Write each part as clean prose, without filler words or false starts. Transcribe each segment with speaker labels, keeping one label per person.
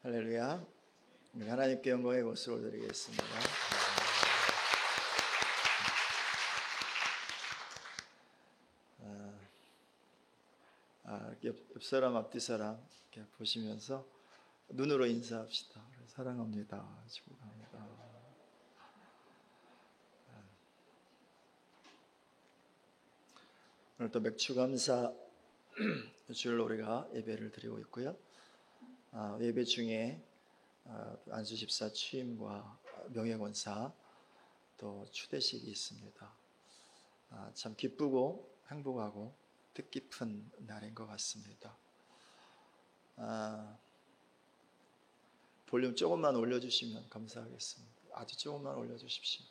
Speaker 1: 할렐루야. 하나님께 영광의 것을 드리겠습니다. 옆 사람 앞뒤 사람 이렇게 보시면서 눈으로 인사합시다. 사랑합니다. 축복합니다. 오늘 또 맥주감사 주일로 우리가 예배를 드리고 있고요. 예배 중에 안수 집사 취임과 명예권사 또 추대식이 있습니다. 참 기쁘고 행복하고 뜻깊은 날인 것 같습니다. 볼륨 조금만 올려주시면 감사하겠습니다. 아주 조금만 올려주십시오.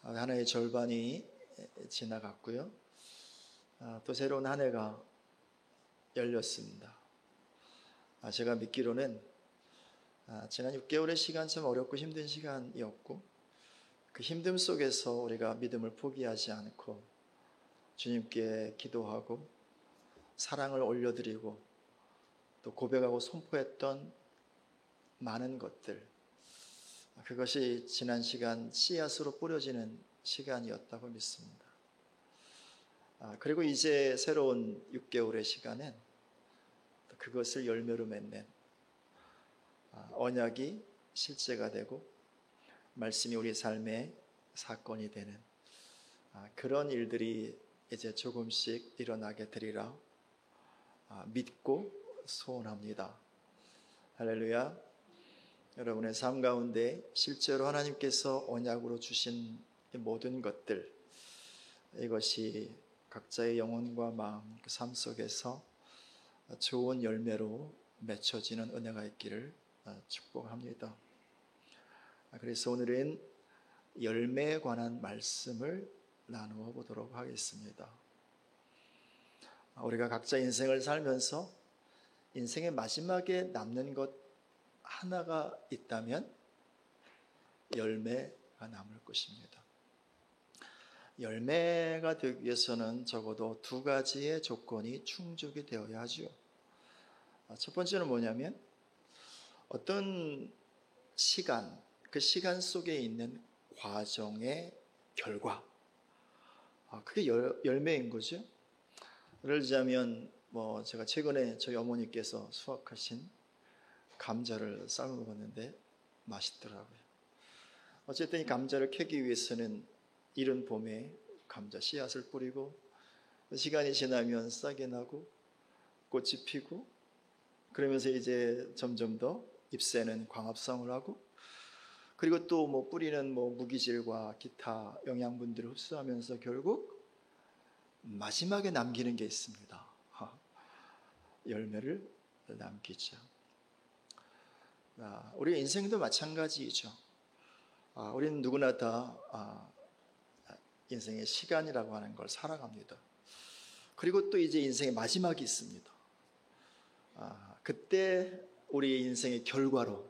Speaker 1: 하나의 절반이 지나갔고요. 또 새로운 한 해가 열렸습니다. 제가 믿기로는 지난 6개월의 시간 참 어렵고 힘든 시간이었고, 그 힘듦 속에서 우리가 믿음을 포기하지 않고 주님께 기도하고 사랑을 올려드리고 또 고백하고 선포했던 많은 것들, 그것이 지난 시간 씨앗으로 뿌려지는 시간이었다고 믿습니다. 그리고 이제 새로운 6개월의 시간엔 그것을 열매로 맺는 언약이 실제가 되고 말씀이 우리 삶의 사건이 되는 그런 일들이 이제 조금씩 일어나게 되리라 믿고 소원합니다. 할렐루야. 여러분의 삶 가운데 실제로 하나님께서 언약으로 주신 모든 것들, 이것이 각자의 영혼과 마음, 그 삶 속에서 좋은 열매로 맺혀지는 은혜가 있기를 축복합니다. 그래서 오늘은 열매에 관한 말씀을 나누어 보도록 하겠습니다. 우리가 각자 인생을 살면서 인생의 마지막에 남는 것 하나가 있다면 열매가 남을 것입니다. 열매가 되기 위해서는 적어도 두 가지의 조건이 충족이 되어야 하죠. 첫 번째는 뭐냐면 어떤 시간, 그 시간 속에 있는 과정의 결과, 그게 열매인 거죠. 예를 들자면 제가 최근에 저희 어머니께서 수확하신 감자를 삶아 먹었는데 맛있더라고요. 어쨌든 이 감자를 캐기 위해서는 이른 봄에 감자 씨앗을 뿌리고 시간이 지나면 싹이 나고 꽃이 피고 그러면서 이제 점점 더 잎새는 광합성을 하고 그리고 또 뿌리는 무기질과 기타 영양분들을 흡수하면서 결국 마지막에 남기는 게 있습니다. 열매를 남기죠. 우리 인생도 마찬가지이죠. 우리는 누구나 다 인생의 시간이라고 하는 걸 살아갑니다. 그리고 또 이제 인생의 마지막이 있습니다. 그때 우리 인생의 결과로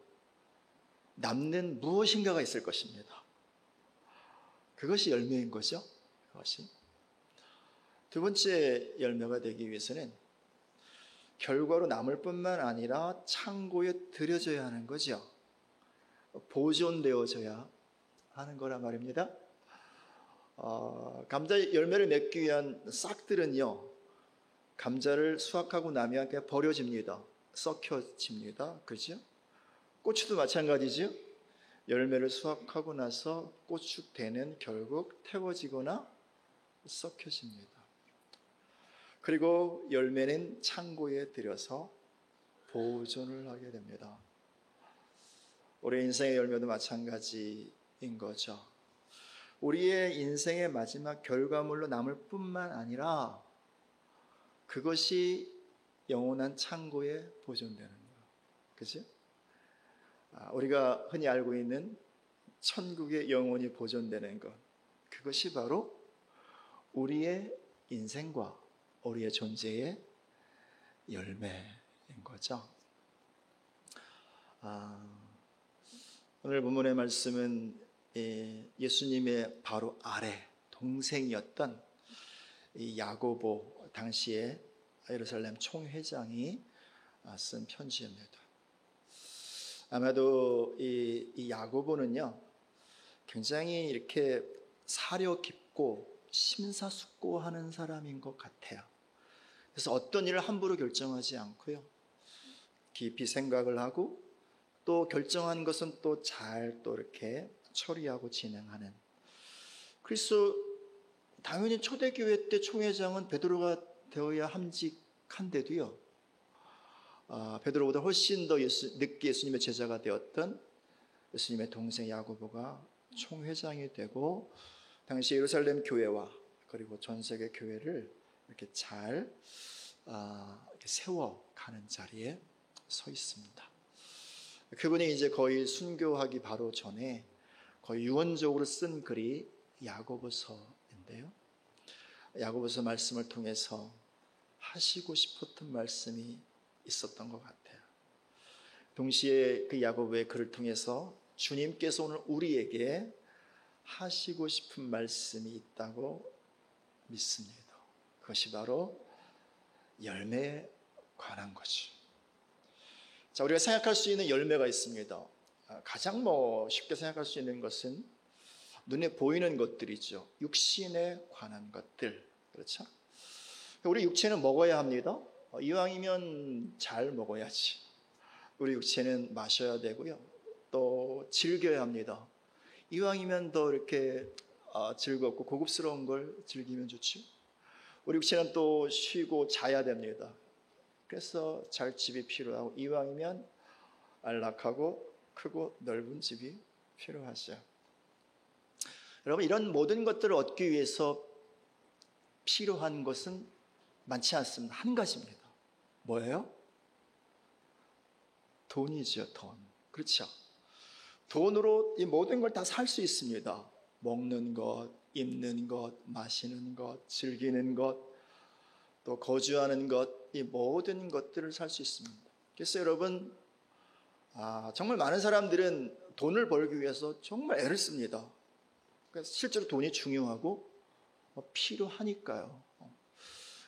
Speaker 1: 남는 무엇인가가 있을 것입니다. 그것이 열매인 거죠. 그것이. 두 번째 열매가 되기 위해서는 결과로 남을 뿐만 아니라 창고에 들여져야 하는 거죠. 보존되어져야 하는 거란 말입니다. 감자 열매를 맺기 위한 싹들은요, 감자를 수확하고 나면 그냥 버려집니다. 썩혀집니다. 그렇죠? 고추도 마찬가지죠. 열매를 수확하고 나서 고추대는 결국 태워지거나 썩혀집니다. 그리고 열매는 창고에 들여서 보존을 하게 됩니다. 우리 인생의 열매도 마찬가지인 거죠. 우리의 인생의 마지막 결과물로 남을 뿐만 아니라 그것이 영원한 창고에 보존되는 거예요. 그렇죠? 우리가 흔히 알고 있는 천국의 영원히 보존되는 것, 그것이 바로 우리의 인생과 우리의 존재의 열매인 거죠. 오늘 본문의 말씀은 예수님의 바로 아래 동생이었던 이 야고보, 당시에 예루살렘 총회장이 쓴 편지입니다. 아마도 이 야고보는요, 굉장히 이렇게 사려 깊고 심사숙고하는 사람인 것 같아요. 그래서 어떤 일을 함부로 결정하지 않고요, 깊이 생각을 하고 또 결정한 것은 또 잘 또 이렇게 처리하고 진행하는. 그래서 당연히 초대교회 때 총회장은 베드로가 되어야 함직한데도요, 베드로보다 훨씬 더 늦게 예수님의 제자가 되었던 예수님의 동생 야고보가 총회장이 되고 당시 예루살렘 교회와 그리고 전 세계 교회를 이렇게 잘 이렇게 세워가는 자리에 서 있습니다. 그분이 이제 거의 순교하기 바로 전에 거의 유언적으로 쓴 글이 야고보서인데요, 야고보서 말씀을 통해서 하시고 싶었던 말씀이 있었던 것 같아요. 동시에 그 야고보의 글을 통해서 주님께서 오늘 우리에게 하시고 싶은 말씀이 있다고 믿습니다. 그것이 바로 열매에 관한 거죠. 자, 우리가 생각할 수 있는 열매가 있습니다. 가장 쉽게 생각할 수 있는 것은 눈에 보이는 것들이죠. 육신에 관한 것들, 그렇죠? 우리 육체는 먹어야 합니다. 이왕이면 잘 먹어야지. 우리 육체는 마셔야 되고요, 또 즐겨야 합니다. 이왕이면 더 이렇게 즐겁고 고급스러운 걸 즐기면 좋죠. 우리 육체는 또 쉬고 자야 됩니다. 그래서 잘 집이 필요하고 이왕이면 안락하고 크고 넓은 집이 필요하죠. 여러분, 이런 모든 것들을 얻기 위해서 필요한 것은 많지 않습니다. 한 가지입니다. 뭐예요? 돈이죠. 돈. 그렇죠. 돈으로 이 모든 걸 다 살 수 있습니다. 먹는 것, 입는 것, 마시는 것, 즐기는 것, 또 거주하는 것, 이 모든 것들을 살 수 있습니다. 그래서 여러분, 정말 많은 사람들은 돈을 벌기 위해서 정말 애를 씁니다. 그래서 실제로 돈이 중요하고 필요하니까요.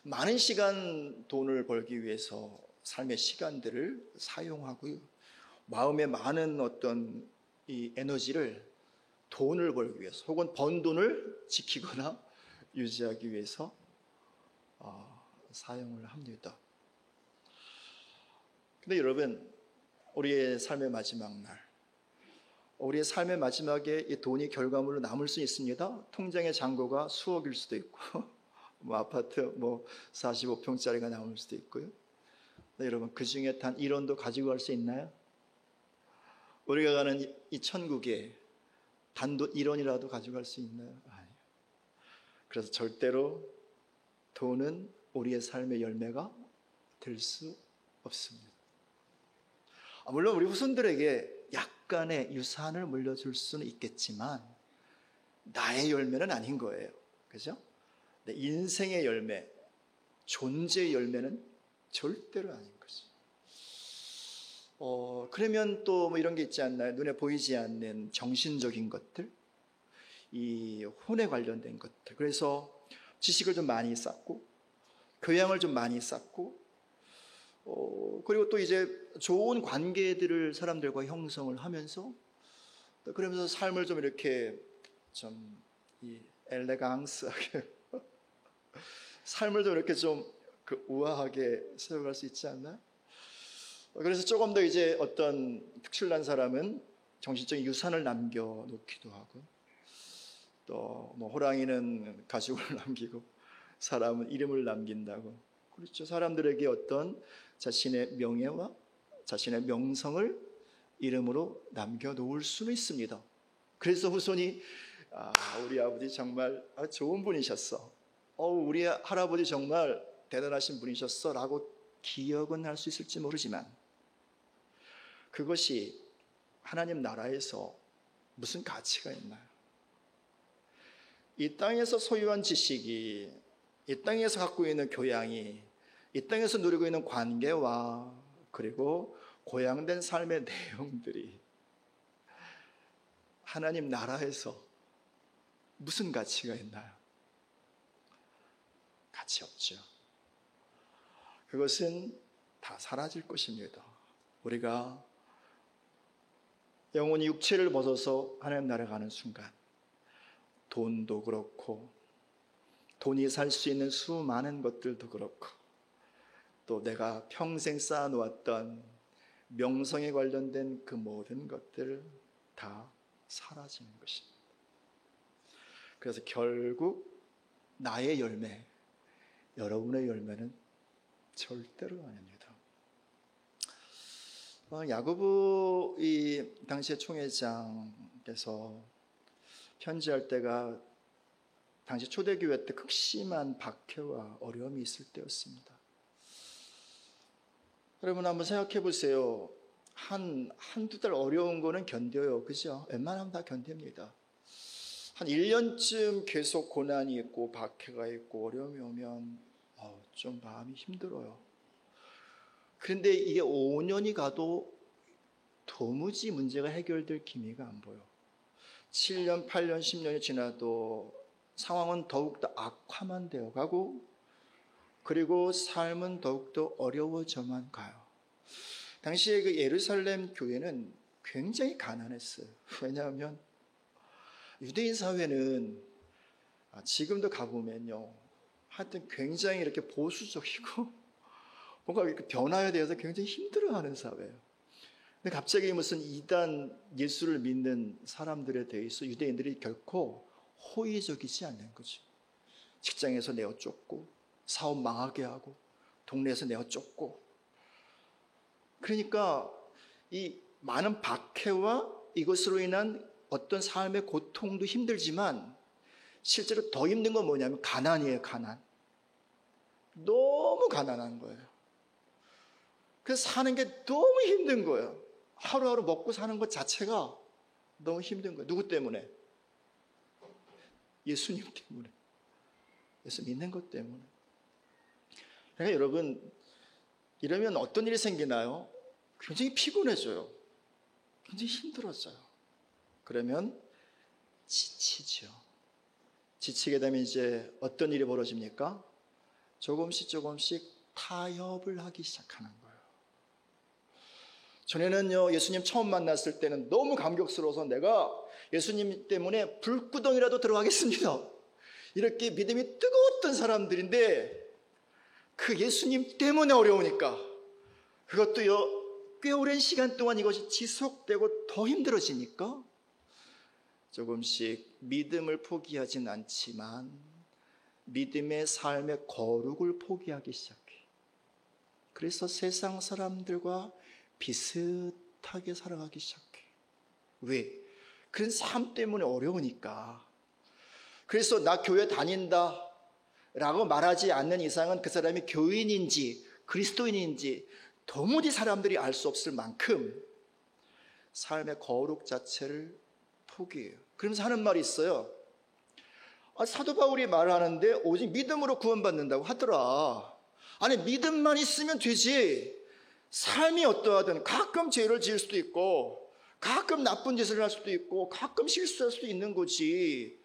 Speaker 1: 많은 시간 돈을 벌기 위해서 삶의 시간들을 사용하고요, 마음에 많은 어떤 이 에너지를 돈을 벌기 위해서 혹은 번 돈을 지키거나 유지하기 위해서 사용을 합니다. 근데 여러분, 우리의 삶의 마지막 날, 우리의 삶의 마지막에 이 돈이 결과물로 남을 수 있습니다. 통장의 잔고가 수억일 수도 있고 아파트 45평짜리가 남을 수도 있고요. 근데 여러분, 그 중에 단 1원도 가지고 갈 수 있나요? 우리가 가는 이 천국에 단돈 1원이라도 가져갈 수 있나요? 아니요. 그래서 절대로 돈은 우리의 삶의 열매가 될 수 없습니다. 물론 우리 후손들에게 약간의 유산을 물려줄 수는 있겠지만 나의 열매는 아닌 거예요. 그죠? 내 인생의 열매, 존재의 열매는 절대로 아닌 거죠. 그러면 또 이런 게 있지 않나요? 눈에 보이지 않는 정신적인 것들, 이 혼에 관련된 것들. 그래서 지식을 좀 많이 쌓고 교양을 좀 많이 쌓고 그리고 또 이제 좋은 관계들을 사람들과 형성을 하면서, 그러면서 삶을 좀 이렇게 좀 이 엘레강스하게 삶을 좀 이렇게 좀 우아하게 세워갈 수 있지 않나요? 그래서 조금 더 이제 어떤 특출난 사람은 정신적인 유산을 남겨놓기도 하고, 또 호랑이는 가죽을 남기고 사람은 이름을 남긴다고. 그렇죠. 사람들에게 어떤 자신의 명예와 자신의 명성을 이름으로 남겨놓을 수는 있습니다. 그래서 후손이 우리 아버지 정말 좋은 분이셨어, 우리 할아버지 정말 대단하신 분이셨어 라고 기억은 할 수 있을지 모르지만, 그것이 하나님 나라에서 무슨 가치가 있나요? 이 땅에서 소유한 지식이, 이 땅에서 갖고 있는 교양이, 이 땅에서 누리고 있는 관계와 그리고 고양된 삶의 내용들이 하나님 나라에서 무슨 가치가 있나요? 가치 없죠. 그것은 다 사라질 것입니다. 우리가 영원히 육체를 벗어서 하나님 나라에 가는 순간 돈도 그렇고 돈이 살 수 있는 수많은 것들도 그렇고 또 내가 평생 쌓아놓았던 명성에 관련된 그 모든 것들 다 사라지는 것입니다. 그래서 결국 나의 열매, 여러분의 열매는 절대로 아닙니다. 야고보 이 당시의 총회장께서 편지할 때가 당시 초대교회 때 극심한 박해와 어려움이 있을 때였습니다. 여러분 한번 생각해 보세요. 한두 달 어려운 거는 견뎌요. 그죠? 웬만하면 다 견딥니다. 한 1년쯤 계속 고난이 있고 박해가 있고 어려움이 오면 좀 마음이 힘들어요. 그런데 이게 5년이 가도 도무지 문제가 해결될 기미가 안 보여. 7년, 8년, 10년이 지나도 상황은 더욱더 악화만 되어가고 그리고 삶은 더욱더 어려워져만 가요. 당시에 그 예루살렘 교회는 굉장히 가난했어요. 왜냐하면 유대인 사회는 지금도 가보면요, 하여튼 굉장히 이렇게 보수적이고 뭔가 이렇게 변화에 대해서 굉장히 힘들어하는 사회예요. 근데 갑자기 무슨 이단 예수를 믿는 사람들에 대해서 유대인들이 결코 호의적이지 않는 거죠. 직장에서 내어 쫓고 사업 망하게 하고 동네에서 내어 쫓고, 그러니까 이 많은 박해와 이것으로 인한 어떤 삶의 고통도 힘들지만 실제로 더 힘든 건 뭐냐면 가난이에요. 가난. 너무 가난한 거예요. 그래서 사는 게 너무 힘든 거예요. 하루하루 먹고 사는 것 자체가 너무 힘든 거예요. 누구 때문에? 예수님 때문에. 예수 믿는 것 때문에. 그러니까 여러분, 이러면 어떤 일이 생기나요? 굉장히 피곤해져요. 굉장히 힘들어져요. 그러면 지치죠. 지치게 되면 이제 어떤 일이 벌어집니까? 조금씩 타협을 하기 시작하는 거예요. 전에는요, 예수님 처음 만났을 때는 너무 감격스러워서 내가 예수님 때문에 불구덩이라도 들어가겠습니다. 이렇게 믿음이 뜨거웠던 사람들인데 그 예수님 때문에 어려우니까 그것도요, 꽤 오랜 시간 동안 이것이 지속되고 더 힘들어지니까 조금씩 믿음을 포기하진 않지만 믿음의 삶의 거룩을 포기하기 시작해. 그래서 세상 사람들과 비슷하게 살아가기 시작해. 왜? 그런 삶 때문에 어려우니까. 그래서 나 교회 다닌다 라고 말하지 않는 이상은 그 사람이 교인인지 그리스도인인지 도무지 사람들이 알 수 없을 만큼 삶의 거룩 자체를 포기해요. 그러면서 하는 말이 있어요. 사도 바울이 말하는데 오직 믿음으로 구원받는다고 하더라. 아니, 믿음만 있으면 되지. 삶이 어떠하든 가끔 죄를 지을 수도 있고 가끔 나쁜 짓을 할 수도 있고 가끔 실수할 수도 있는 거지.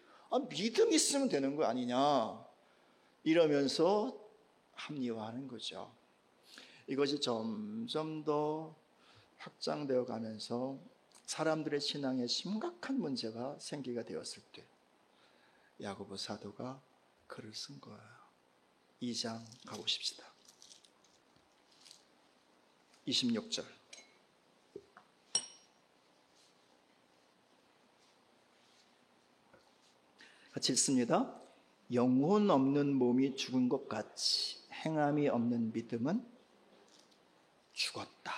Speaker 1: 믿음 있으면 되는 거 아니냐, 이러면서 합리화하는 거죠. 이것이 점점 더 확장되어 가면서 사람들의 신앙에 심각한 문제가 생기게 되었을 때 야고보 사도가 글을 쓴 거예요. 2장 가보십시다. 26절. 같이 읽습니다. 영혼 없는 몸이 죽은 것 같이 행함이 없는 믿음은 죽었다.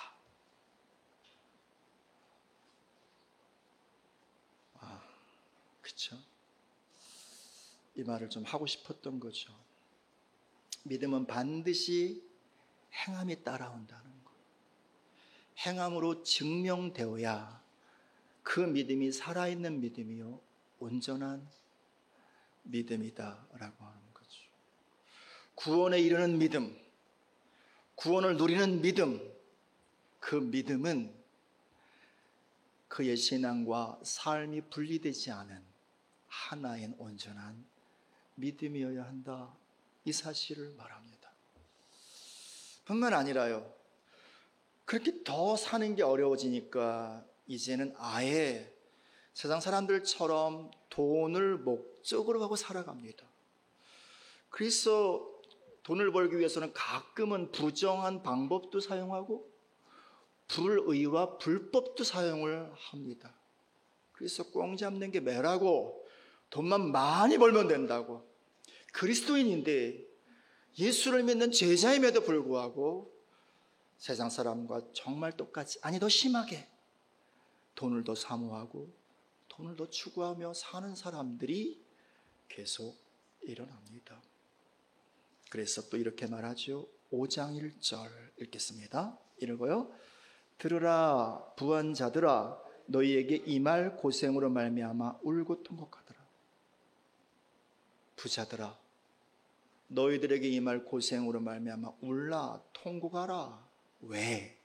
Speaker 1: 그렇죠? 이 말을 좀 하고 싶었던 거죠. 믿음은 반드시 행함이 따라온다는 것. 행함으로 증명되어야 그 믿음이 살아있는 믿음이요 온전한 믿음이다라고 하는 거죠. 구원에 이르는 믿음, 구원을 누리는 믿음, 그 믿음은 그의 신앙과 삶이 분리되지 않은 하나의 온전한 믿음이어야 한다, 이 사실을 말합니다. 뿐만 아니라요, 그렇게 더 사는 게 어려워지니까 이제는 아예 세상 사람들처럼 돈을 목적으로 하고 살아갑니다. 그래서 돈을 벌기 위해서는 가끔은 부정한 방법도 사용하고 불의와 불법도 사용을 합니다. 그래서 꽁 잡는 게 매라고, 돈만 많이 벌면 된다고, 그리스도인인데 예수를 믿는 제자임에도 불구하고 세상 사람과 정말 똑같이, 아니 더 심하게 돈을 더 사모하고 돈을 더 추구하며 사는 사람들이 계속 일어납니다. 그래서 또 이렇게 말하죠. 5장 1절 읽겠습니다. 읽어요. 들으라 부한자들아, 너희에게 이 말 고생으로 말미암아 울고 통곡하더라. 부자들아, 너희들에게 이 말 고생으로 말미암아 울라 통곡하라. 왜?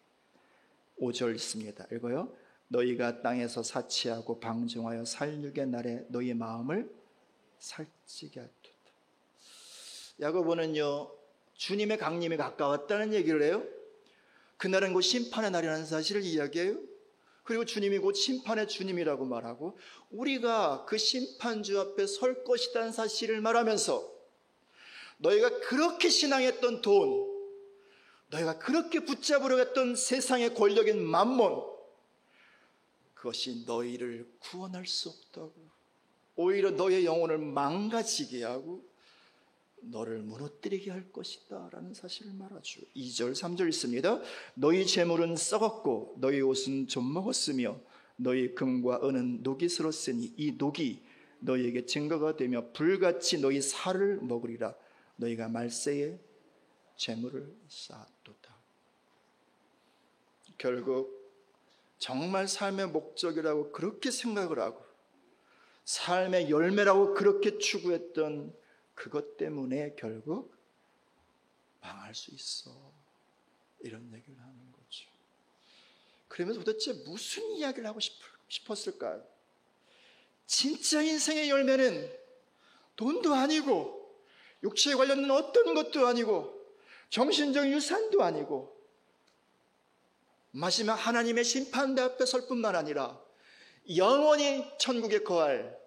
Speaker 1: 5절 있습니다. 읽어요. 너희가 땅에서 사치하고 방종하여 살육의 날에 너희 마음을 살찌게 할 듯. 야고보는요, 주님의 강림이 가까웠다는 얘기를 해요. 그날은 곧 심판의 날이라는 사실을 이야기해요. 그리고 주님이 곧 심판의 주님이라고 말하고, 우리가 그 심판주 앞에 설 것이라는 사실을 말하면서, 너희가 그렇게 신앙했던 돈, 너희가 그렇게 붙잡으려 했던 세상의 권력인 맘몬, 그것이 너희를 구원할 수 없다고, 오히려 너희의 영혼을 망가지게 하고 너를 무너뜨리게 할 것이다 라는 사실을 말하죠. 2절 3절 있습니다. 너희 재물은 썩었고 너희 옷은 좀 먹었으며 너희 금과 은은 녹이 슬었으니 이 녹이 너희에게 증거가 되며 불같이 너희 살을 먹으리라. 너희가 말세에 재물을 쌓았도다. 결국 정말 삶의 목적이라고 그렇게 생각을 하고 삶의 열매라고 그렇게 추구했던 그것 때문에 결국 망할 수 있어, 이런 얘기를 하는 거죠. 그러면서 도대체 무슨 이야기를 하고 싶었을까요? 진짜 인생의 열매는 돈도 아니고 육체에 관련된 어떤 것도 아니고 정신적 유산도 아니고 마지막 하나님의 심판대 앞에 설 뿐만 아니라 영원히 천국에 거할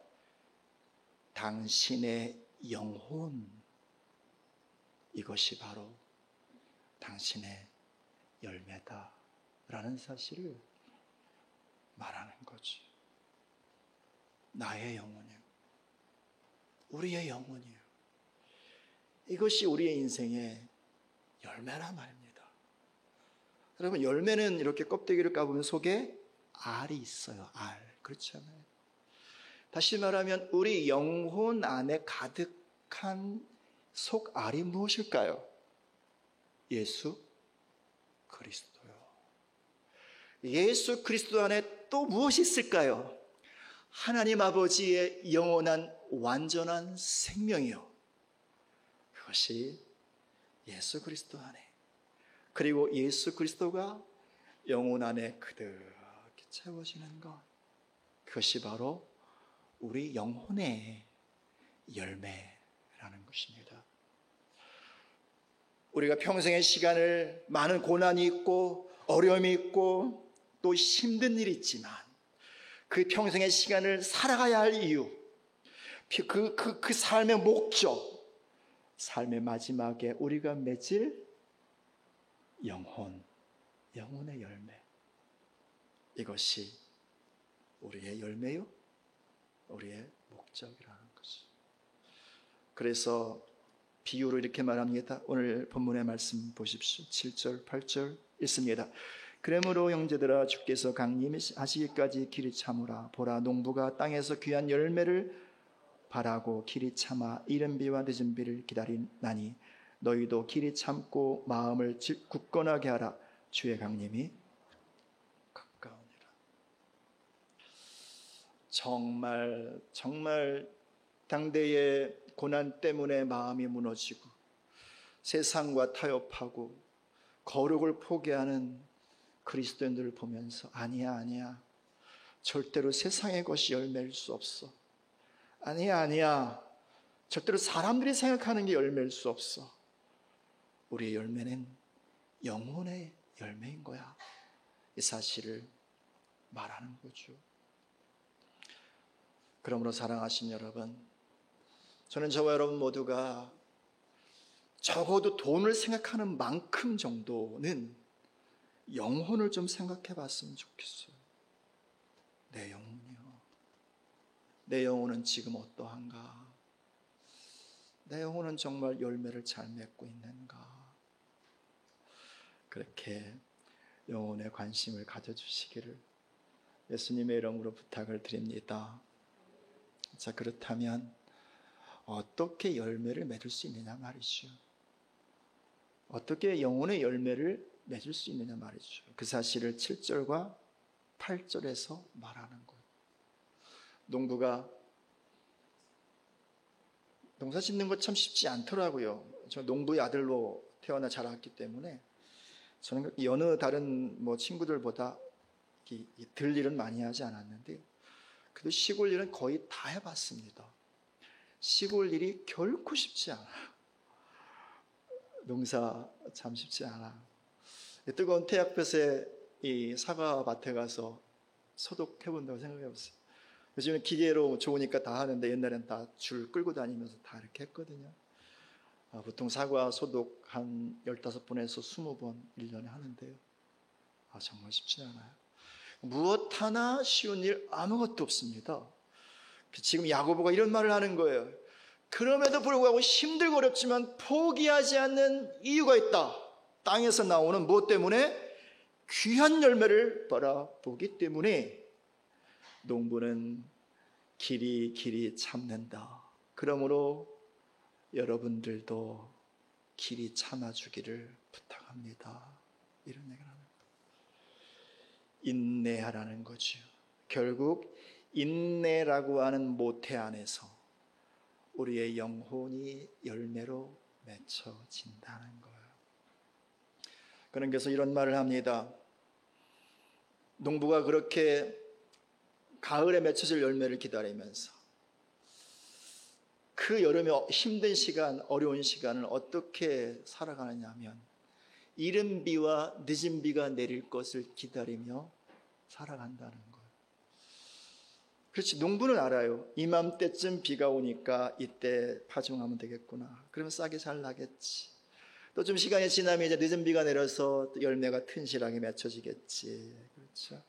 Speaker 1: 당신의 영혼, 이것이 바로 당신의 열매다라는 사실을 말하는 거지. 나의 영혼이에요. 우리의 영혼이에요. 이것이 우리의 인생의 열매란 말입니다. 여러분, 열매는 이렇게 껍데기를 까보면 속에 알이 있어요. 알. 그렇지 않아요? 다시 말하면 우리 영혼 안에 가득한 속알이 무엇일까요? 예수 그리스도요. 예수 그리스도 안에 또 무엇이 있을까요? 하나님 아버지의 영원한 완전한 생명이요. 그것이 예수 그리스도 안에, 그리고 예수 그리스도가 영혼 안에 그득히 채워지는 것, 그것이 바로 우리 영혼의 열매라는 것입니다. 우리가 평생의 시간을 많은 고난이 있고 어려움이 있고 또 힘든 일이 있지만 그 평생의 시간을 살아가야 할 이유, 그 삶의 목적, 삶의 마지막에 우리가 맺을 영혼의 열매, 이것이 우리의 열매요, 우리의 목적이라는 것이. 그래서 비유로 이렇게 말합니다. 오늘 본문의 말씀 보십시오. 7절 8절 있습니다. 그러므로 형제들아, 주께서 강림하시기까지 길이 참으라. 보라, 농부가 땅에서 귀한 열매를 바라고 길이 참아 이른 비와 늦은 비를 기다리나니 너희도 길이 참고 마음을 굳건하게 하라. 주의 강림이 가까우니라. 정말 당대의 고난 때문에 마음이 무너지고 세상과 타협하고 거룩을 포기하는 그리스도인들을 보면서 아니야, 절대로 세상의 것이 열매일 수 없어. 아니야, 절대로 사람들이 생각하는 게 열매일 수 없어. 우리의 열매는 영혼의 열매인 거야. 이 사실을 말하는 거죠. 그러므로 사랑하신 여러분, 저는 저와 여러분 모두가 적어도 돈을 생각하는 만큼 정도는 영혼을 좀 생각해 봤으면 좋겠어요. 내 영혼이요. 내 영혼은 지금 어떠한가? 내 영혼은 정말 열매를 잘 맺고 있는가? 그렇게 영혼에 관심을 가져주시기를 예수님의 이름으로 부탁을 드립니다. 자, 그렇다면 어떻게 열매를 맺을 수 있느냐 말이죠. 어떻게 영혼의 열매를 맺을 수 있느냐 말이죠. 그 사실을 7절과 8절에서 말하는 거예요. 농부가 농사 짓는 거 참 쉽지 않더라고요. 저 농부의 아들로 태어나 자랐기 때문에 저는 여느 다른 친구들보다 들 일은 많이 하지 않았는데 그래도 시골 일은 거의 다 해봤습니다. 시골 일이 결코 쉽지 않아요. 농사 참 쉽지 않아. 뜨거운 태양볕에 이 사과밭에 가서 소독해본다고 생각해보세요. 요즘은 기계로 좋으니까 다 하는데 옛날엔 다 줄 끌고 다니면서 다 이렇게 했거든요. 보통 사과 소독 한 15번에서 20번 1년에 하는데요. 정말 쉽지 않아요. 무엇 하나 쉬운 일 아무것도 없습니다. 지금 야고보가 이런 말을 하는 거예요. 그럼에도 불구하고 힘들고 어렵지만 포기하지 않는 이유가 있다. 땅에서 나오는 무엇 때문에? 귀한 열매를 바라보기 때문에 농부는 길이 참는다. 그러므로 여러분들도 길이 참아주기를 부탁합니다. 이런 얘기를 하는 거예요. 인내하라는 거죠. 결국 인내라고 하는 모태 안에서 우리의 영혼이 열매로 맺혀진다는 거예요. 그러면서 이런 말을 합니다. 농부가 그렇게 가을에 맺혀질 열매를 기다리면서 그 여름에 힘든 시간, 어려운 시간을 어떻게 살아가느냐 하면 이른 비와 늦은 비가 내릴 것을 기다리며 살아간다는 거예요. 그렇지, 농부는 알아요. 이맘때쯤 비가 오니까 이때 파종하면 되겠구나. 그러면 싹이 잘 나겠지. 또 좀 시간이 지나면 이제 늦은 비가 내려서 열매가 튼실하게 맺혀지겠지. 그렇죠.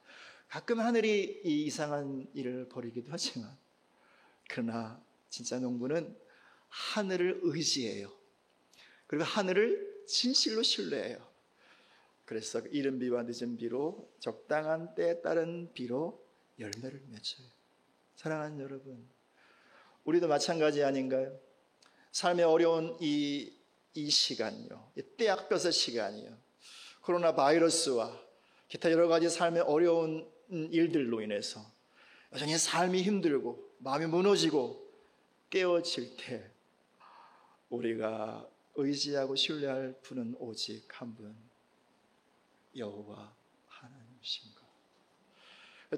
Speaker 1: 가끔 하늘이 이상한 일을 벌이기도 하지만 그러나 진짜 농부는 하늘을 의지해요. 그리고 하늘을 진실로 신뢰해요. 그래서 이른 비와 늦은 비로 적당한 때에 따른 비로 열매를 맺어요. 사랑하는 여러분, 우리도 마찬가지 아닌가요? 삶의 어려운 이 시간이요, 떼약볕의 시간이요, 코로나 바이러스와 기타 여러 가지 삶의 어려운 일들로 인해서 여전히 삶이 힘들고 마음이 무너지고 깨어질 때 우리가 의지하고 신뢰할 분은 오직 한 분, 여호와 하나님이신 것.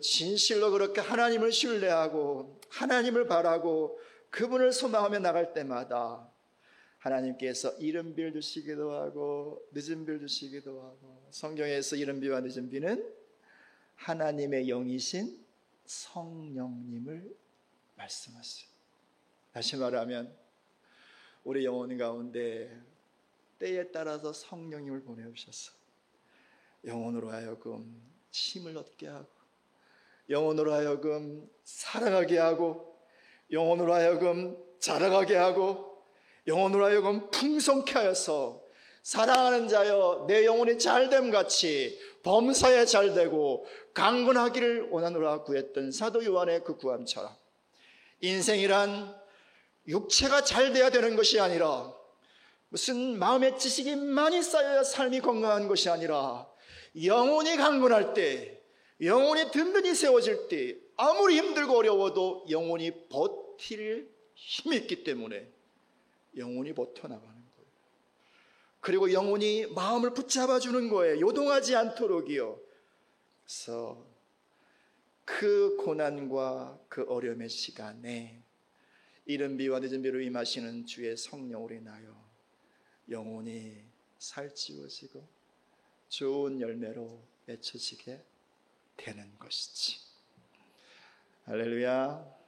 Speaker 1: 진실로 그렇게 하나님을 신뢰하고 하나님을 바라고 그분을 소망하며 나갈 때마다 하나님께서 이른 비를 주시기도 하고 늦은 비를 주시기도 하고, 성경에서 이른 비와 늦은 비는 하나님의 영이신 성령님을 말씀하세요. 다시 말하면 우리 영혼 가운데 때에 따라서 성령님을 보내오셔서 영혼으로 하여금 힘을 얻게 하고, 영혼으로 하여금 사랑하게 하고, 영혼으로 하여금 자라가게 하고, 영혼으로 하여금 풍성케 하여서 사랑하는 자여 내 영혼이 잘됨 같이 범사에 잘되고 강건하기를 원하노라 구했던 사도 요한의 그 구함처럼 인생이란 육체가 잘돼야 되는 것이 아니라, 무슨 마음의 지식이 많이 쌓여야 삶이 건강한 것이 아니라, 영혼이 강건할 때, 영혼이 든든히 세워질 때 아무리 힘들고 어려워도 영혼이 버틸 힘이 있기 때문에 영혼이 버텨나가는 거예요. 그리고 영혼이 마음을 붙잡아주는 거예요. 요동하지 않도록이요. 그래서 그 고난과 그 어려움의 시간에 이른 비와 늦은 비로 임하시는 주의 성령으로 인하여 영혼이 살찌워지고 좋은 열매로 맺혀지게 되는 것이지. 할렐루야.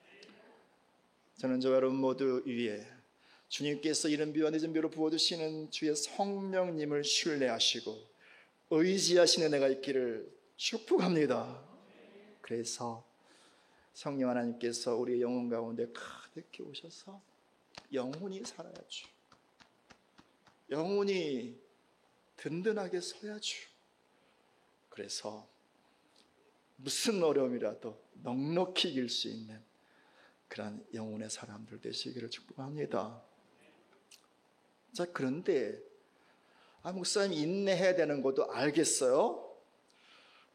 Speaker 1: 저는 저와 여러분 모두 위에 주님께서 이른 비와 늦은 비로 부어주시는 주의 성령님을 신뢰하시고 의지하시는 은혜가 있기를 축복합니다. 그래서 성령 하나님께서 우리의 영혼 가운데 가득히 오셔서 영혼이 살아야죠. 영혼이 든든하게 서야죠. 그래서 무슨 어려움이라도 넉넉히 이길 수 있는 그런 영혼의 사람들 되시기를 축복합니다. 자, 그런데 목사님 인내해야 되는 것도 알겠어요.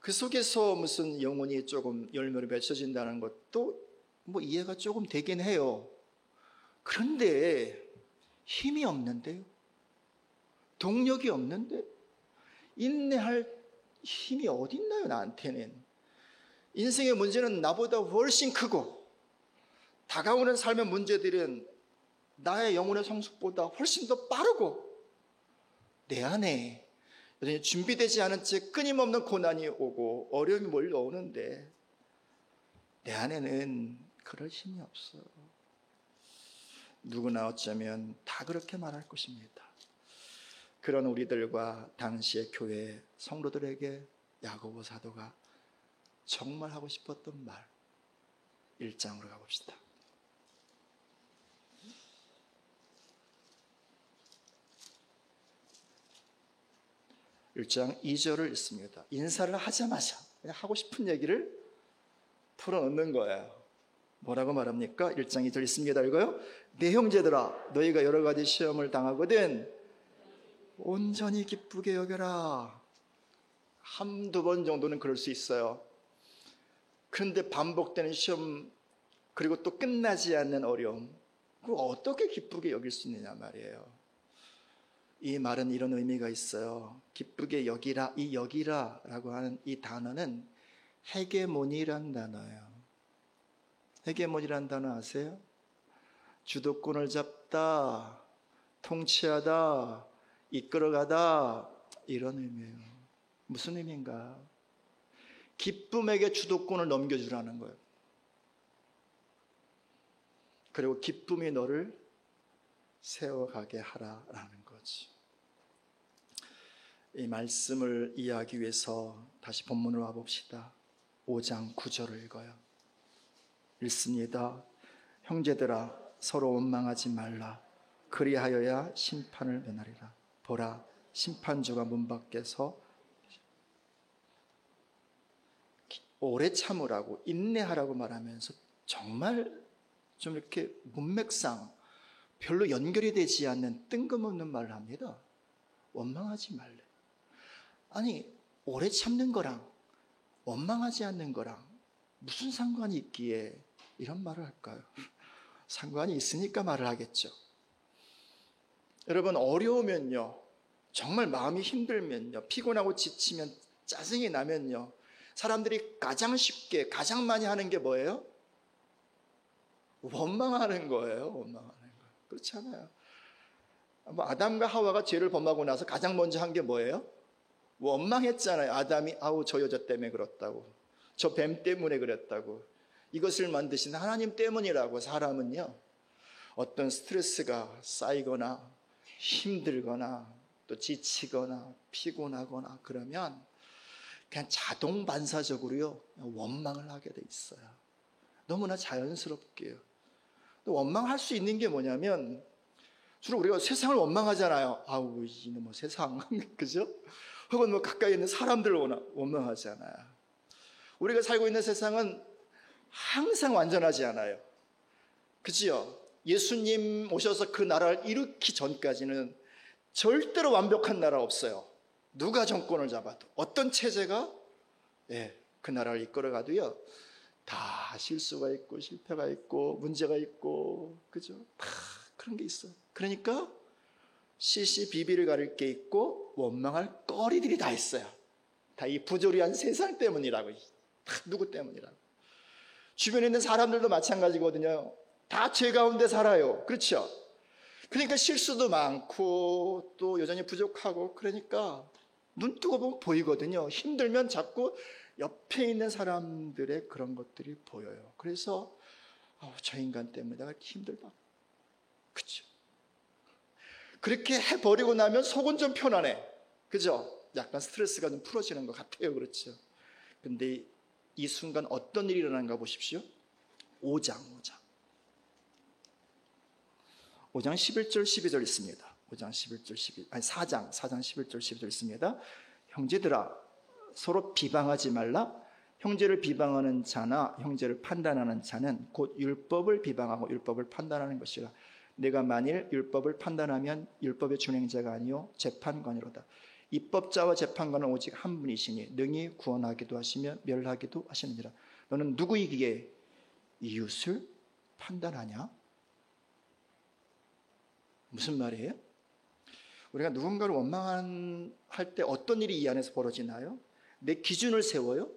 Speaker 1: 그 속에서 무슨 영혼이 조금 열매를 맺혀진다는 것도 이해가 조금 되긴 해요. 그런데 힘이 없는데요. 동력이 없는데 인내할 힘이 어디 있나요, 나한테는. 인생의 문제는 나보다 훨씬 크고 다가오는 삶의 문제들은 나의 영혼의 성숙보다 훨씬 더 빠르고 내 안에 여전히 준비되지 않은 채 끊임없는 고난이 오고 어려움이 몰려오는데 내 안에는 그럴 힘이 없어요. 누구나 어쩌면 다 그렇게 말할 것입니다. 그런 우리들과 당시의 교회 성도들에게 야고보 사도가 정말 하고 싶었던 말 1장으로 가봅시다. 1장 2절을 읽습니다. 인사를 하자마자 그냥 하고 싶은 얘기를 풀어넣는 거예요. 뭐라고 말합니까? 1장 2절 읽습니다. 읽어요. 내 형제들아, 너희가 여러 가지 시험을 당하거든 온전히 기쁘게 여겨라. 한두 번 정도는 그럴 수 있어요. 그런데 반복되는 시험, 그리고 또 끝나지 않는 어려움, 그걸 어떻게 기쁘게 여길 수 있느냐 말이에요. 이 말은 이런 의미가 있어요. 기쁘게 여기라, 이 여기라 라고 하는 이 단어는 헤게모니란 단어예요. 헤게모니란 단어 아세요? 주도권을 잡다, 통치하다, 이끌어가다, 이런 의미예요. 무슨 의미인가? 기쁨에게 주도권을 넘겨주라는 거예요. 그리고 기쁨이 너를 세워가게 하라라는 거지. 이 말씀을 이해하기 위해서 다시 본문으로 와봅시다. 5장 9절을 읽어요. 읽습니다. 형제들아, 서로 원망하지 말라. 그리하여야 심판을 면하리라. 보라, 심판주가 문 밖에서. 오래 참으라고, 인내하라고 말하면서 정말 좀 이렇게 문맥상 별로 연결이 되지 않는 뜬금없는 말을 합니다. 원망하지 말래. 아니, 오래 참는 거랑 원망하지 않는 거랑 무슨 상관이 있기에 이런 말을 할까요? 상관이 있으니까 말을 하겠죠. 여러분, 어려우면요, 정말 마음이 힘들면요, 피곤하고 지치면, 짜증이 나면요, 사람들이 가장 쉽게, 가장 많이 하는 게 뭐예요? 원망하는 거예요. 원망하는 거예요. 그렇잖아요. 아담과 하와가 죄를 범하고 나서 가장 먼저 한 게 뭐예요? 원망했잖아요. 아담이 저 여자 때문에 그렇다고, 저 뱀 때문에 그랬다고, 이것을 만드신 하나님 때문이라고. 사람은요, 어떤 스트레스가 쌓이거나 힘들거나 또 지치거나 피곤하거나 그러면 그냥 자동 반사적으로요, 원망을 하게 돼 있어요. 너무나 자연스럽게요. 또 원망할 수 있는 게 뭐냐면, 주로 우리가 세상을 원망하잖아요. 아우, 이놈의 세상. 그죠? 혹은 가까이 있는 사람들을 원망하잖아요. 우리가 살고 있는 세상은 항상 완전하지 않아요. 그죠? 예수님 오셔서 그 나라를 이루기 전까지는 절대로 완벽한 나라 없어요. 누가 정권을 잡아도, 어떤 체제가 그 나라를 이끌어가도요, 다 실수가 있고 실패가 있고 문제가 있고, 그죠? 다 그런 게 있어요. 그러니까 시시비비를 가릴 게 있고 원망할 거리들이 다 있어요. 다 이 부조리한 세상 때문이라고. 다 누구 때문이라고. 주변에 있는 사람들도 마찬가지거든요. 다 죄 가운데 살아요. 그렇죠? 그러니까 실수도 많고 또 여전히 부족하고, 그러니까 눈 뜨고 보면 보이거든요. 힘들면 자꾸 옆에 있는 사람들의 그런 것들이 보여요. 그래서 저 인간 때문에 내가 힘들다. 그죠? 그렇게 해버리고 나면 속은 좀 편안해. 그죠? 약간 스트레스가 좀 풀어지는 것 같아요. 그렇죠? 근데 이 순간 어떤 일이 일어나는가 보십시오. 5장 11절 12절 있습니다. 4장 11절 12절 있습니다. 형제들아 서로 비방하지 말라. 형제를 비방하는 자나 형제를 판단하는 자는 곧 율법을 비방하고 율법을 판단하는 것이라. 내가 만일 율법을 판단하면 율법의 준행자가 아니요 재판관이로다. 입법자와 재판관은 오직 한 분이시니 능히 구원하기도 하시며 멸하기도 하시느니라. 너는 누구이기에 이웃을 판단하냐? 무슨 말이에요? 우리가 누군가를 원망할 때 어떤 일이 이 안에서 벌어지나요? 내 기준을 세워요?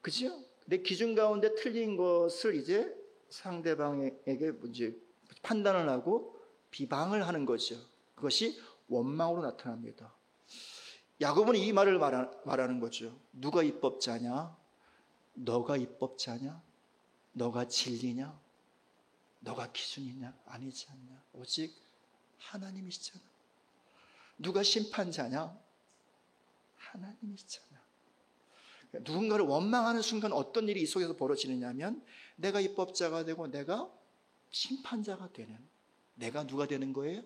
Speaker 1: 그죠? 내 기준 가운데 틀린 것을 이제 상대방에게 이제 판단을 하고 비방을 하는 거죠. 그것이 원망으로 나타납니다. 야고보는 이 말을 말하는 거죠. 누가 입법자냐? 너가 입법자냐? 너가 진리냐? 너가 기준이냐? 아니지 않냐? 오직 하나님이시잖아. 누가 심판자냐? 하나님이시잖아. 누군가를 원망하는 순간 어떤 일이 이 속에서 벌어지느냐면 내가 입법자가 되고 내가 심판자가 되는, 내가 누가 되는 거예요?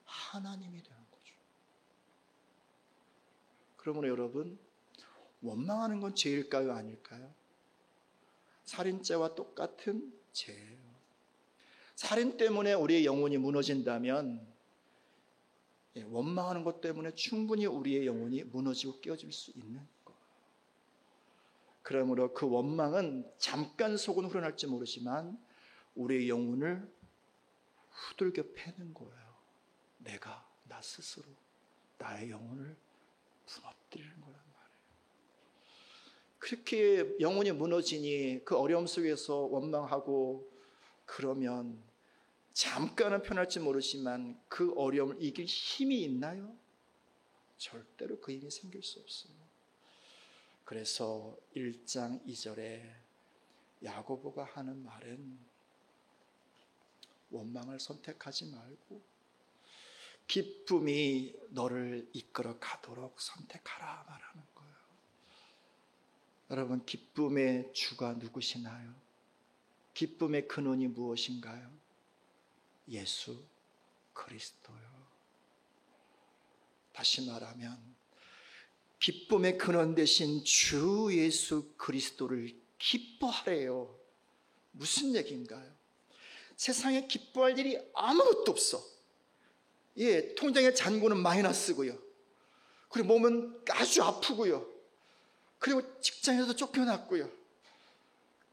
Speaker 1: 하나님이 되는 거죠. 그러므로 여러분, 원망하는 건 죄일까요? 아닐까요? 살인죄와 똑같은 죄예요. 살인 때문에 우리의 영혼이 무너진다면 원망하는 것 때문에 충분히 우리의 영혼이 무너지고 깨어질 수 있는 거예요. 그러므로 그 원망은 잠깐 속은 후련할지 모르지만 우리의 영혼을 후들겨 패는 거예요. 내가 나 스스로 나의 영혼을 무너뜨리는 거란 말이에요. 그렇게 영혼이 무너지니 그 어려움 속에서 원망하고 그러면 잠깐은 편할지 모르지만 그 어려움을 이길 힘이 있나요? 절대로 그 힘이 생길 수 없어요. 그래서 1장 2절에 야고보가 하는 말은 원망을 선택하지 말고 기쁨이 너를 이끌어 가도록 선택하라 말하는 거예요. 여러분, 기쁨의 주가 누구시나요? 기쁨의 근원이 무엇인가요? 예수 그리스도요. 다시 말하면 기쁨의 근원 되신 주 예수 그리스도를 기뻐하래요. 무슨 얘기인가요? 세상에 기뻐할 일이 아무것도 없어. 통장에 잔고는 마이너스고요. 그리고 몸은 아주 아프고요. 그리고 직장에서 쫓겨났고요.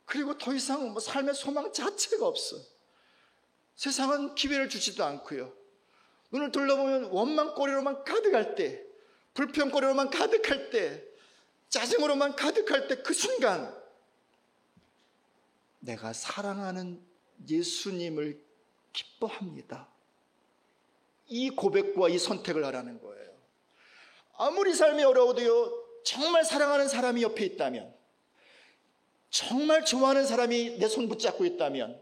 Speaker 1: 그리고 더 이상 삶의 소망 자체가 없어. 세상은 기회를 주지도 않고요. 눈을 둘러보면 원망거리로만 가득할 때, 불평거리로만 가득할 때, 짜증으로만 가득할 때 그 순간 내가 사랑하는 예수님을 기뻐합니다. 이 고백과 이 선택을 하라는 거예요. 아무리 삶이 어려워도요, 정말 사랑하는 사람이 옆에 있다면, 정말 좋아하는 사람이 내 손 붙잡고 있다면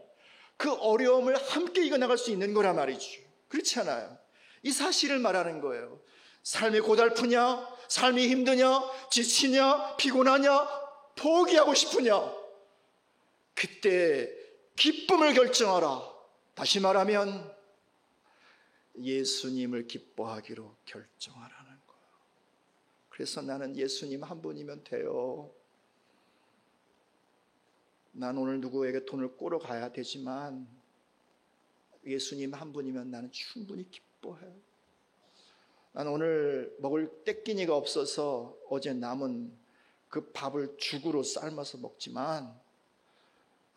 Speaker 1: 그 어려움을 함께 이겨나갈 수 있는 거란 말이죠. 그렇지 않아요? 이 사실을 말하는 거예요. 삶이 고달프냐? 삶이 힘드냐? 지치냐? 피곤하냐? 포기하고 싶으냐? 그때 기쁨을 결정하라. 다시 말하면 예수님을 기뻐하기로 결정하라는 거예요. 그래서 나는 예수님 한 분이면 돼요. 난 오늘 누구에게 돈을 꼬러 가야 되지만 예수님 한 분이면 나는 충분히 기뻐해요. 난 오늘 먹을 떼끼니가 없어서 어제 남은 그 밥을 죽으로 삶아서 먹지만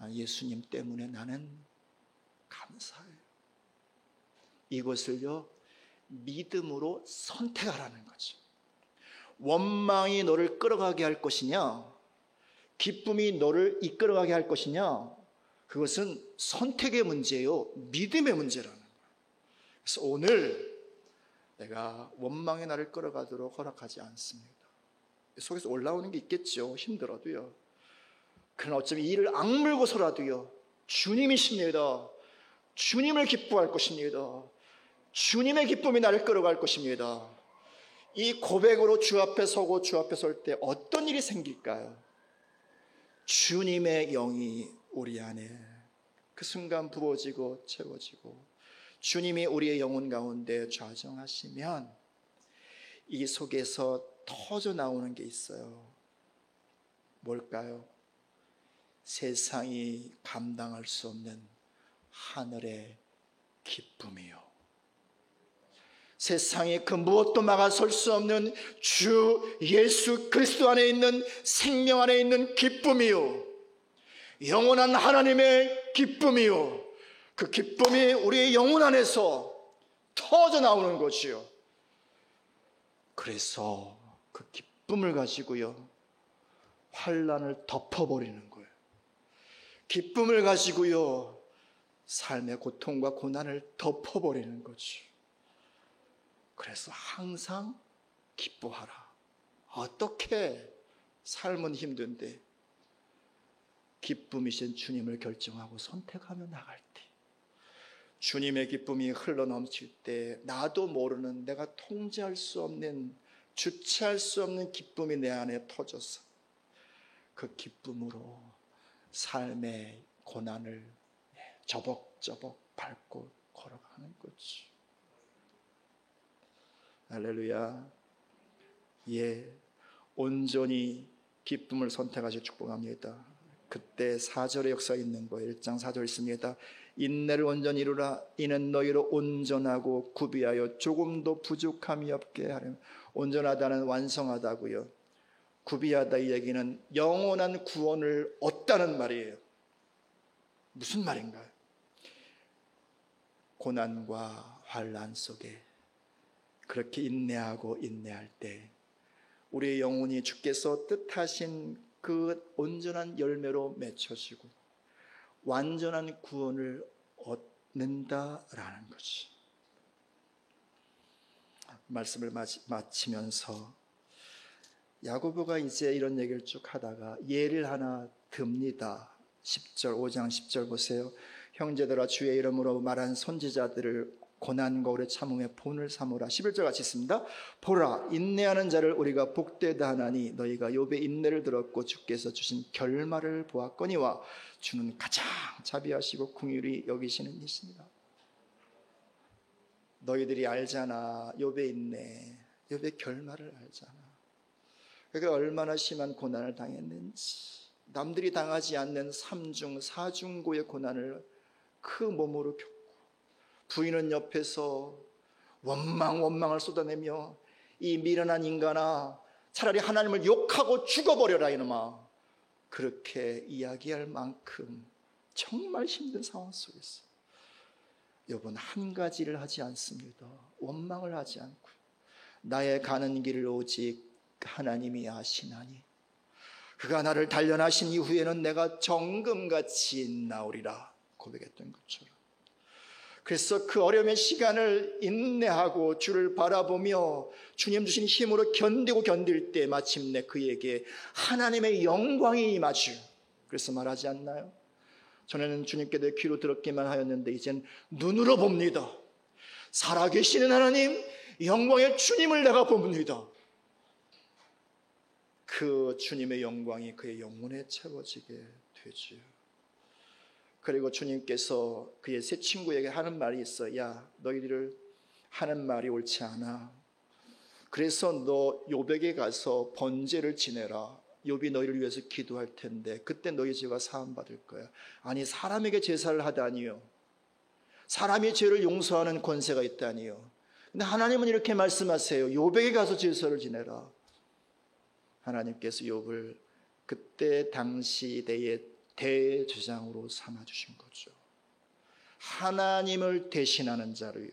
Speaker 1: 예수님 때문에 나는 감사해요. 이것을요, 믿음으로 선택하라는 거죠. 원망이 너를 끌어가게 할 것이냐, 기쁨이 너를 이끌어가게 할 것이냐, 그것은 선택의 문제요, 믿음의 문제라는 거예요. 그래서 오늘 내가 원망의 나를 끌어가도록 허락하지 않습니다. 속에서 올라오는 게 있겠죠. 힘들어도요. 그러나 어쩌면 이를 악물고서라도요, 주님이십니다. 주님을 기뻐할 것입니다. 주님의 기쁨이 나를 끌어갈 것입니다. 이 고백으로 주 앞에 서고 주 앞에 설 때 어떤 일이 생길까요? 주님의 영이 우리 안에 그 순간 부어지고 채워지고 주님이 우리의 영혼 가운데 좌정하시면 이 속에서 터져 나오는 게 있어요. 뭘까요? 세상이 감당할 수 없는 하늘의 기쁨이요. 세상이 그 무엇도 막아설 수 없는 주 예수 그리스도 안에 있는 생명 안에 있는 기쁨이요. 영원한 하나님의 기쁨이요. 그 기쁨이 우리의 영혼 안에서 터져 나오는 것이요. 그래서 그 기쁨을 가지고요, 환난을 덮어버리는 거예요. 기쁨을 가지고요, 삶의 고통과 고난을 덮어버리는 거죠. 그래서 항상 기뻐하라. 어떻게 삶은 힘든데 기쁨이신 주님을 결정하고 선택하며 나갈 때, 주님의 기쁨이 흘러넘칠 때 나도 모르는 내가 통제할 수 없는, 주체할 수 없는 기쁨이 내 안에 터져서 그 기쁨으로 삶의 고난을 저벅저벅 밟고 걸어가는 거지. 할렐루야. 예, 온전히 기쁨을 선택하시 축복합니다. 그때 4절의 역사가 있는 거예요. 1장 4절 있습니다. 인내를 온전히 이루라. 이는 너희로 온전하고 구비하여 조금도 부족함이 없게 하려. 온전하다는 완성하다고요. 구비하다 이 얘기는 영원한 구원을 얻다는 말이에요. 무슨 말인가요? 고난과 환난 속에 그렇게 인내하고 인내할 때 우리의 영혼이 주께서 뜻하신 그 온전한 열매로 맺혀지고 완전한 구원을 얻는다라는 것이. 말씀을 마치면서 야고보가 이제 이런 얘기를 쭉 하다가 예를 하나 듭니다. 10절, 5장 10절 보세요. 형제들아, 주의 이름으로 말한 선지자들을 고난과 오래 참음에 본을 삼으라. 11절 같이 있습니다. 보라, 인내하는 자를 우리가 복되다 하나니 너희가 욥의 인내를 들었고 주께서 주신 결말을 보았거니와 주는 가장 자비하시고 긍휼히 여기시는 이시니라. 너희들이 알잖아. 욥의 인내, 욥의 결말을 알잖아. 그가 얼마나 심한 고난을 당했는지, 남들이 당하지 않는 3중 4중고의 고난을 그 몸으로 겪고, 부인은 옆에서 원망을 쏟아내며 이 미련한 인간아, 차라리 하나님을 욕하고 죽어버려라 이놈아, 그렇게 이야기할 만큼 정말 힘든 상황 속에서 욥은 한 가지를 하지 않습니다. 원망을 하지 않고 나의 가는 길을 오직 하나님이 아시나니 그가 나를 단련하신 이후에는 내가 정금같이 나오리라 고백했던 것처럼, 그래서 그 어려움의 시간을 인내하고 주를 바라보며 주님 주신 힘으로 견딜 때 마침내 그에게 하나님의 영광이 임하죠. 그래서 말하지 않나요? 전에는 주님께 내 귀로 들었기만 하였는데 이젠 눈으로 봅니다. 살아계시는 하나님, 영광의 주님을 내가 봅니다. 그 주님의 영광이 그의 영혼에 채워지게 되지요. 그리고 주님께서 그의 세 친구에게 하는 말이 있어. 야, 너희들 하는 말이 옳지 않아. 그래서 너 욥에게 가서 번제를 지내라. 욥이 너희를 위해서 기도할 텐데 그때 너희 죄가 사함받을 거야. 아니, 사람에게 제사를 하다니요, 사람이 죄를 용서하는 권세가 있다니요. 근데 하나님은 이렇게 말씀하세요. 욥에게 가서 제사를 지내라. 하나님께서 욥을 그때 당시 시대의 대제사장으로 삼아주신 거죠. 하나님을 대신하는 자로요.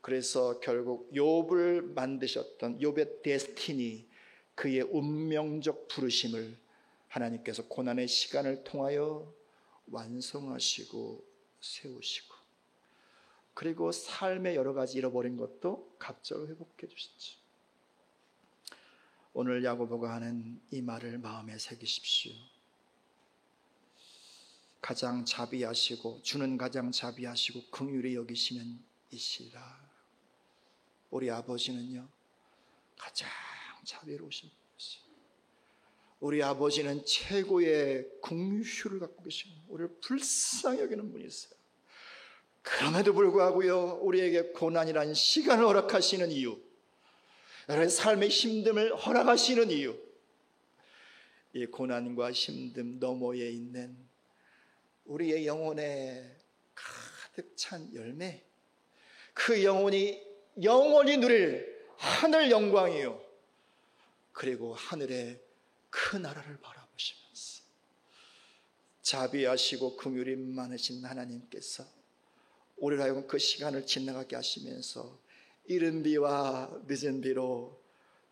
Speaker 1: 그래서 결국 욥을 만드셨던 욥의 데스티니, 그의 운명적 부르심을 하나님께서 고난의 시간을 통하여 완성하시고 세우시고, 그리고 삶의 여러 가지 잃어버린 것도 갑자기 회복해 주셨죠. 오늘 야고보가 하는 이 말을 마음에 새기십시오. 가장 자비하시고 주는 가장 자비하시고 긍휼히 여기시는 이시라. 우리 아버지는요 가장 자비로우신 분이세요. 우리 아버지는 최고의 긍휼을 갖고 계시는, 우리를 불쌍히 여기는 분이세요. 그럼에도 불구하고요 우리에게 고난이라는 시간을 허락하시는 이유, 여러분의 삶의 힘듦을 허락하시는 이유, 이 고난과 힘듦 너머에 있는 우리의 영혼에 가득 찬 열매, 그 영혼이 영원히 누릴 하늘 영광이요, 그리고 하늘의 그 나라를 바라보시면서 자비하시고 긍휼이 많으신 하나님께서 우리로 하여금 그 시간을 지나가게 하시면서 이른 비와 늦은 비로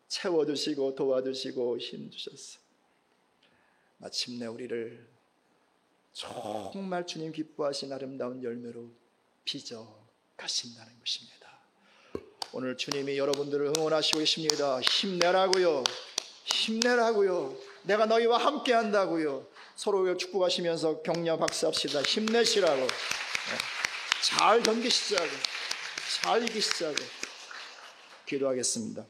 Speaker 1: 채워주시고 도와주시고 힘주셨어. 마침내 우리를 정말 주님 기뻐하신 아름다운 열매로 빚어 가신다는 것입니다. 오늘 주님이 여러분들을 응원하시고 계십니다. 힘내라고요. 힘내라고요. 내가 너희와 함께 한다고요. 서로 축복하시면서 격려 박수합시다. 힘내시라고. 잘 견디시자고, 잘 이기시자고. 기도하겠습니다.